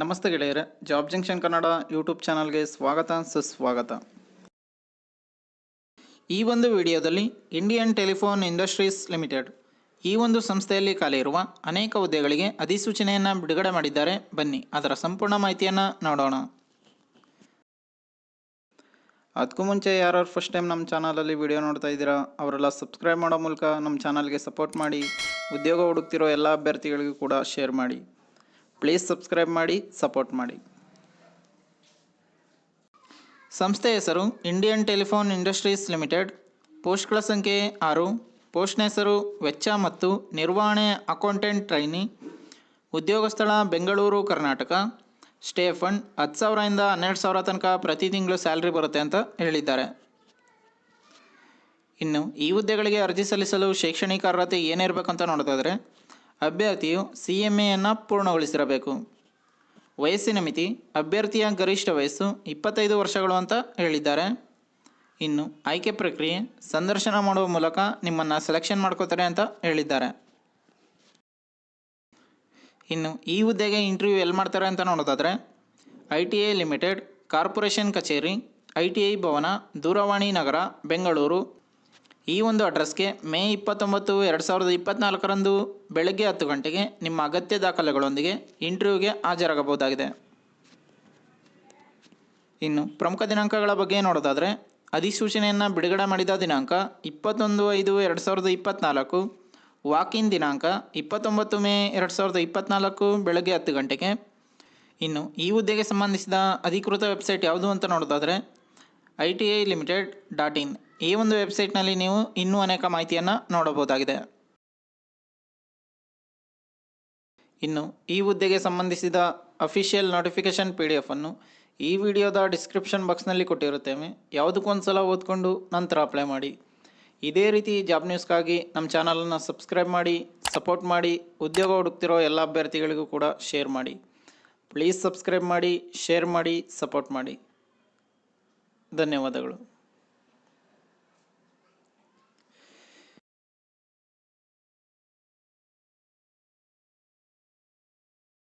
ನಮಸ್ತೆ ಗೆಳೆಯರೆ, job junction Kannada YouTube ಚಾನಲ್ಗೆ ಸ್ವಾಗತ ಸುಸ್ವಾಗತ. ಈ ಒಂದು ವಿಡಿಯೋದಲ್ಲಿ ಇಂಡಿಯನ್ ಟೆಲಿಫೋನ್ ಇಂಡಸ್ಟ್ರೀಸ್ ಲಿಮಿಟೆಡ್ ಈ ಒಂದು ಸಂಸ್ಥೆಯಲ್ಲಿ ಖಾಲಿ ಇರುವ ಅನೇಕ ಹುದ್ದೆಗಳಿಗೆ ಅಧಿಸೂಚನೆಯನ್ನು ಬಿಡುಗಡೆ ಮಾಡಿದ್ದಾರೆ. ಬನ್ನಿ ಅದರ ಸಂಪೂರ್ಣ ಮಾಹಿತಿಯನ್ನು ನೋಡೋಣ. ಅದಕ್ಕೂ ಮುಂಚೆ ಯಾರು ಫಸ್ಟ್ ಟೈಮ್ ನಮ್ಮ ಚಾನಲಲ್ಲಿ ವಿಡಿಯೋ ನೋಡ್ತಾ ಇದ್ದೀರಾ ಅವರೆಲ್ಲ ಸಬ್ಸ್ಕ್ರೈಬ್ ಮಾಡೋ ಮೂಲಕ ನಮ್ಮ ಚಾನಲ್ಗೆ ಸಪೋರ್ಟ್ ಮಾಡಿ. ಉದ್ಯೋಗ ಹುಡುಕ್ತಿರೋ ಎಲ್ಲ ಅಭ್ಯರ್ಥಿಗಳಿಗೂ ಕೂಡ ಶೇರ್ ಮಾಡಿ. ಪ್ಲೀಸ್ ಸಬ್ಸ್ಕ್ರೈಬ್ ಮಾಡಿ, ಸಪೋರ್ಟ್ ಮಾಡಿ. ಸಂಸ್ಥೆ ಹೆಸರು ಇಂಡಿಯನ್ ಟೆಲಿಫೋನ್ ಇಂಡಸ್ಟ್ರೀಸ್ ಲಿಮಿಟೆಡ್. ಪೋಸ್ಟ್ಗಳ ಸಂಖ್ಯೆ 6. ಪೋಸ್ಟ್ನ ಹೆಸರು ವೆಚ್ಚ ಮತ್ತು ನಿರ್ವಹಣೆ ಅಕೌಂಟೆಂಟ್ ಟ್ರೈನಿ. ಉದ್ಯೋಗ ಸ್ಥಳ ಬೆಂಗಳೂರು, ಕರ್ನಾಟಕ. ಸ್ಟೇ ಫಂಡ್ 10,000 ಇಂದ 12,000 ತನಕ ಪ್ರತಿ ತಿಂಗಳು ಸ್ಯಾಲ್ರಿ ಬರುತ್ತೆ ಅಂತ ಹೇಳಿದ್ದಾರೆ. ಇನ್ನು ಈ ಹುದ್ದೆಗಳಿಗೆ ಅರ್ಜಿ ಸಲ್ಲಿಸಲು ಶೈಕ್ಷಣಿಕ ಅರ್ಹತೆ ಏನಿರಬೇಕಂತ ನೋಡೋದಾದರೆ ಅಭ್ಯರ್ಥಿಯು CMAಯನ್ನು ಪೂರ್ಣಗೊಳಿಸಿರಬೇಕು. ವಯಸ್ಸಿನ ಮಿತಿ ಅಭ್ಯರ್ಥಿಯ ಗರಿಷ್ಠ ವಯಸ್ಸು 25 ವರ್ಷಗಳು ಅಂತ ಹೇಳಿದ್ದಾರೆ. ಇನ್ನು ಆಯ್ಕೆ ಪ್ರಕ್ರಿಯೆ ಸಂದರ್ಶನ ಮಾಡುವ ಮೂಲಕ ನಿಮ್ಮನ್ನು ಸೆಲೆಕ್ಷನ್ ಮಾಡ್ಕೋತಾರೆ ಅಂತ ಹೇಳಿದ್ದಾರೆ. ಇನ್ನು ಈ ಹುದ್ದೆಗೆ ಇಂಟರ್ವ್ಯೂ ಎಲ್ಲಿ ಮಾಡ್ತಾರೆ ಅಂತ ನೋಡೋದಾದರೆ ITI ಲಿಮಿಟೆಡ್, ಕಾರ್ಪೊರೇಷನ್ ಕಚೇರಿ, ITI ಭವನ, ದೂರವಾಣಿ ನಗರ, ಬೆಂಗಳೂರು. ಈ ಒಂದು ಅಡ್ರೆಸ್ಗೆ ಮೇ 29, 2024 ಬೆಳಗ್ಗೆ 10 ಗಂಟೆಗೆ ನಿಮ್ಮ ಅಗತ್ಯ ದಾಖಲೆಗಳೊಂದಿಗೆ ಇಂಟರ್ವ್ಯೂಗೆ ಹಾಜರಾಗಬಹುದಾಗಿದೆ. ಇನ್ನು ಪ್ರಮುಖ ದಿನಾಂಕಗಳ ಬಗ್ಗೆ ನೋಡೋದಾದರೆ ಅಧಿಸೂಚನೆಯನ್ನು ಬಿಡುಗಡೆ ಮಾಡಿದ ದಿನಾಂಕ 21/5/2024. ವಾಕಿನ್ ದಿನಾಂಕ 29 ಮೇ 2024 ಬೆಳಗ್ಗೆ 10 ಗಂಟೆಗೆ. ಇನ್ನು ಈ ಹುದ್ದೆಗೆ ಸಂಬಂಧಿಸಿದ ಅಧಿಕೃತ ವೆಬ್ಸೈಟ್ ಯಾವುದು ಅಂತ ನೋಡೋದಾದರೆ ITI limited.in. ಈ ಒಂದು ವೆಬ್ಸೈಟ್ನಲ್ಲಿ ನೀವು ಇನ್ನೂ ಅನೇಕ ಮಾಹಿತಿಯನ್ನು ನೋಡಬಹುದಾಗಿದೆ. ಇನ್ನು ಈ ಹುದ್ದೆಗೆ ಸಂಬಂಧಿಸಿದ ಅಫಿಷಿಯಲ್ ನೋಟಿಫಿಕೇಷನ್ PDF ಅನ್ನು ಈ ವಿಡಿಯೋದ ಡಿಸ್ಕ್ರಿಪ್ಷನ್ ಬಾಕ್ಸ್ನಲ್ಲಿ ಕೊಟ್ಟಿರುತ್ತೇವೆ. ಯಾವುದಕ್ಕೊಂದು ಸಲ ಓದ್ಕೊಂಡು ನಂತರ ಅಪ್ಲೈ ಮಾಡಿ. ಇದೇ ರೀತಿ ಜಾಬ್ ನ್ಯೂಸ್ಗಾಗಿ ನಮ್ಮ ಚಾನಲನ್ನು ಸಬ್ಸ್ಕ್ರೈಬ್ ಮಾಡಿ, ಸಪೋರ್ಟ್ ಮಾಡಿ. ಉದ್ಯೋಗ ಹುಡುಕ್ತಿರೋ ಎಲ್ಲ ಅಭ್ಯರ್ಥಿಗಳಿಗೂ ಕೂಡ ಶೇರ್ ಮಾಡಿ. ಪ್ಲೀಸ್ ಸಬ್ಸ್ಕ್ರೈಬ್ ಮಾಡಿ, ಶೇರ್ ಮಾಡಿ, ಸಪೋರ್ಟ್ ಮಾಡಿ. ಧನ್ಯವಾದಗಳು.